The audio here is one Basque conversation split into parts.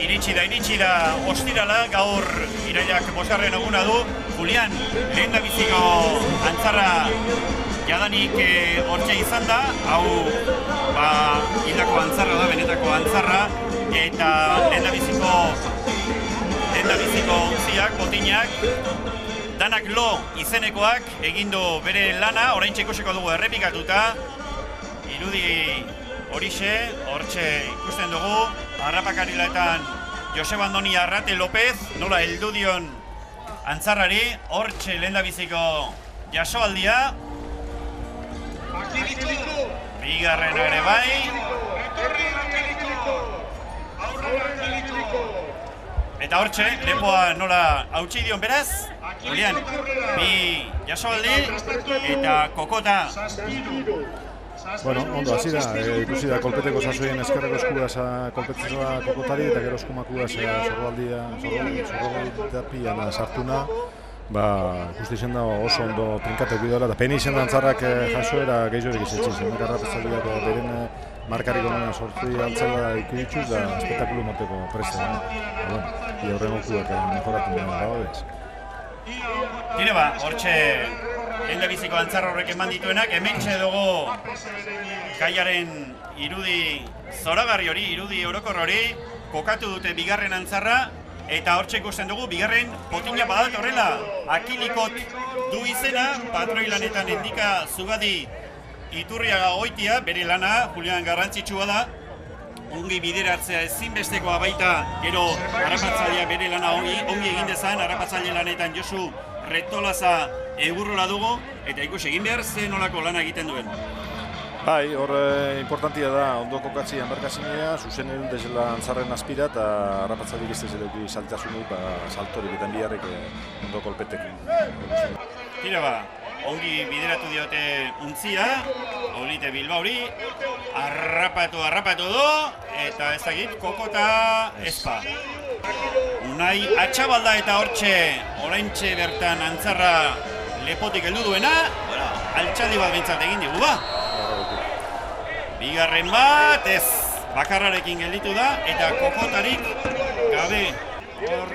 Iritsi da ostirala, gaur irailak 5. eguna du. Julian, lehendabiziko antzarra jadanik hortxe izan da. Hau, hildako antzarra da, benetako antzarra. Eta lehendabiziko ontziak, botinak, danak lo izenekoak egindu bere lana, oraintxe ikusiko dugu errepikatuta. Irudi horixe, hortxe ikusten dugu, harrapakariletan Joseba Andoni Arrate López, nola heldu dion antzarrari, hortxe lehendabiziko jasoaldia. Bigarren ere bai. Eta hortxe, lepoa nola hautsi dion beraz, Julian, bi jasoaldi eta kokota. Bueno, ondo, hasi da, ikusi da kolpeteko sasoien eskerreko eskuaz kolpetzea kokotari eta gero eskumakuaz zorraldiapian sartuna. Ikusti zen da oso ondo trinkatek bidoela eta peni izan da antzarrak jasoera gehiorik izetzi zen. Garrapezaldiak beren markarik onena sortzi altzala ikudituz da espektakulu moteko presta. Ia horrengokuak mejoratu dago bez. Tire hortxe lehendabiziko antzarra horrek eman dituenak, hementxe dugu kaiaren irudi zoragarri hori, irudi orokor hori, kokatu dute bigarren antzarra, eta hortxe ikusten dugu bigarren botina badat horrela, Akilikot du izena, patroi lanetan Endika Zugadi Iturriaga Goitia, bere lana, Julian, garrantzitsua da, ongi bideratzea ezinbestekoa baita, gero harrapatzailea bere lana ongi egin dezan, harrapatzaile lanetan Josu Retolaza egurrola dugu, eta ikusi egin behar zen nolako lana egiten duen. Bai, hor importantia da ondo kokatzi enbarkazinea, zuzen egin dezela antzarren azpira eta harrapatzaileak ez dezela saltasunik, saltorik eta biharrek ondo kolpetekin. Tira ongi bideratu diote untzia, Olite Bilbauri, harrapatu do, eta ezagit, kokota ezpa. Unai Atxabalda eta hortxe, oraintxe bertan antzarra lepotik heldu duena, altxaldi bat bintzat egin digu Bigarren bat, ez, bakarrarekin gelditu da, eta kokotarik gabe. Hor,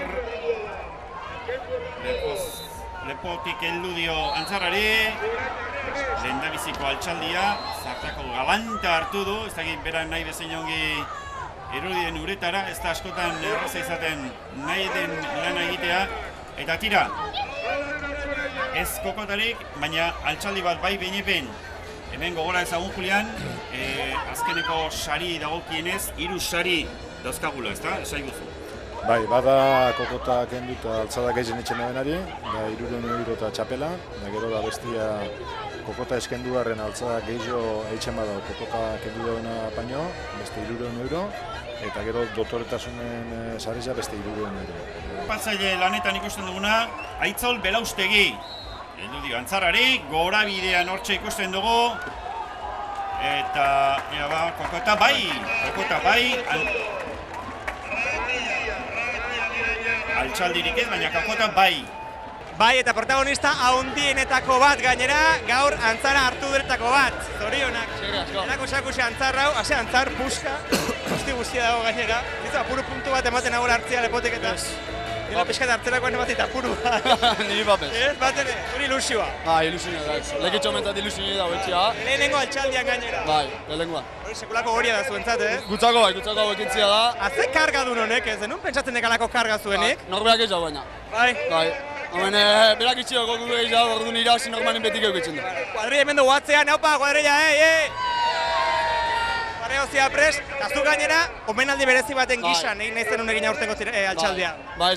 lepotik heldu dio antzarrari, lehendabiziko altxaldia, zartako galanta hartu du, ez dakit beran nahi bezain ongi irudien uretara, ez da askotan erraza izaten nahi den lana egitea, eta tira, ez kokotarik, baina altxaldi bat bai behinepen. Hemen gogora ezagun, Julian, azkeneko sari dagokienez, 3 sari dauzkagula, ez da? Esaiguzu. Bai, bada kokota kenduta altzada gehien etxen ebenari, da 300 euro eta txapela, da gero da bestia kokota eskenduaren altzada gehio etxen bada kokota kendu dauna paino, beste 300 euro, eta gero doktoretasunen sareza beste 300 euro. Patzaile lanetan ikusten duguna, Aitzol Belaustegi. Heldu dio antzarrari, gora bidean hortxe ikusten dugu, eta kokota bai, altxaldirik ez, baina kokota bai. Bai, eta protagonista haundienetako bat gainera, gaur antzara hartu duretako bat, zorionak. Enako sakusi antzarra hau, hase antzar, puska, guztia dago gainera. Dizu, apuru puntu bat ematen agora hartzia lepotik eta. Gela pixkat hartzerakoan ematen apuru bat. Niri bapez. Ez, bat ere, hori ilusioa. Ilusioa da. Lekitxo mentat ilusioa da betxia. Lehenengo altxaldian gainera. Bai, lehenengoa. Hori sekulako horia da zuentzat, Gutzako ekintzia da. Ze karga du honek, ez denun pentsatzen dekalako karga zuenik? Norbeak ez jau baina. Bai. Hemen, berak itxio gogu gehi jau, ordu nira hasi normalin betik eukitzen da. Kuadrilla hemen dugu atzean, haupa, kuadrilla, Barreozia prest, eta zu gainera, omenaldi berezi baten gisan, egin nahi zenun egin aurtengo altxaldia. Bai,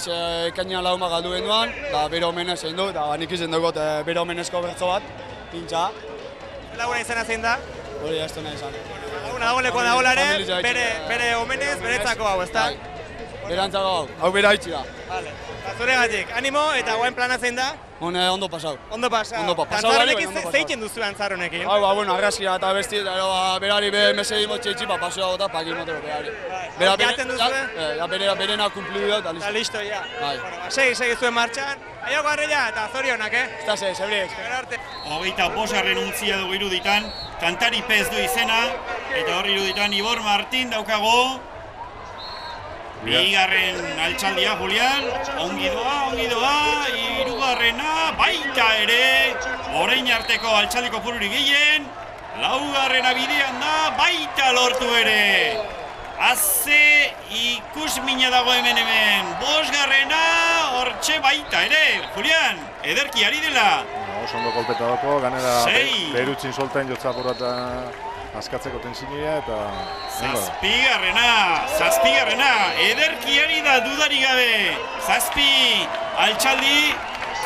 ekainean lauma galdu genduan, da bere omenez egin du, eta nik izan dugut bere omenezko bertzo bat, pintxa. Laguna izena zein da? Hori ez du nahi izan. Laguna dagoeleko dagoelare, bere omenez, beretzako hau, ezta? Berantzako hau bera itxi da. Zuregatik, animo eta guain plana zein da? Ondo pasau. Ondo pasau. Antzarronekin zeiten duzu antzarronekin? Bueno, argazkia eta besti, berari mesei motxe itxi, pasioa gota, pakin motero berari. Jaten duzue? Berena kumplidu da, eta listo, ja. Segi zuen martxan. Aio Guarrilla eta zorionak, Eta zebriek. 25. untzia dugu iruditan, kantari pez du izena, eta hor iruditan Ibor Martin daukago. Bigarren altxaldia, Julian, ongi doa, hirugarrena, baita ere, orain arteko altxaldiko pururik gehien, laugarrena bidean da, baita lortu ere. Haze ikusmina dago hemen, bosgarrena, hortxe baita ere, Julian, ederki ari dela. Oso ondo kolpeta dako, ganera Sei. berutzin soltain jotzapurra askatzeko tensinia eta... Zazpigarrena, ederki ari da dudari gabe. Zazpi altxaldi,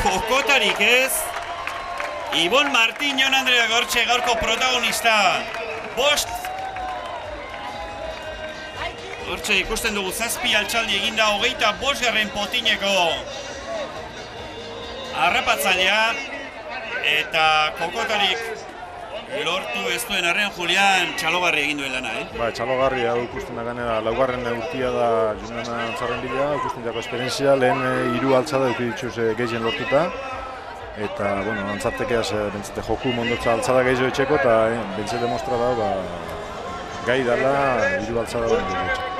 kokotarik ez. Ibon Martin Jon Andrea Gortxe gaurko protagonista. Bost. Hortxe ikusten dugu zazpi altxaldi eginda 25. potineko harrapatzailea. Eta kokotarik lortu ez duen arren, Julian, txalogarri egin duen lana, Ba, txalogarri hau ikusten da ganera, laugarren urtia da Junana Antzarren bila, ikusten jako esperientzia, lehen 3 altzada eukiditxuz gehien lortuta. Eta, bueno, antzartekeaz bentsete joku mondotza altzada gehiago etxeko, eta bentsete demostra da, gai dala 3 altzada duen gehiago etxeko.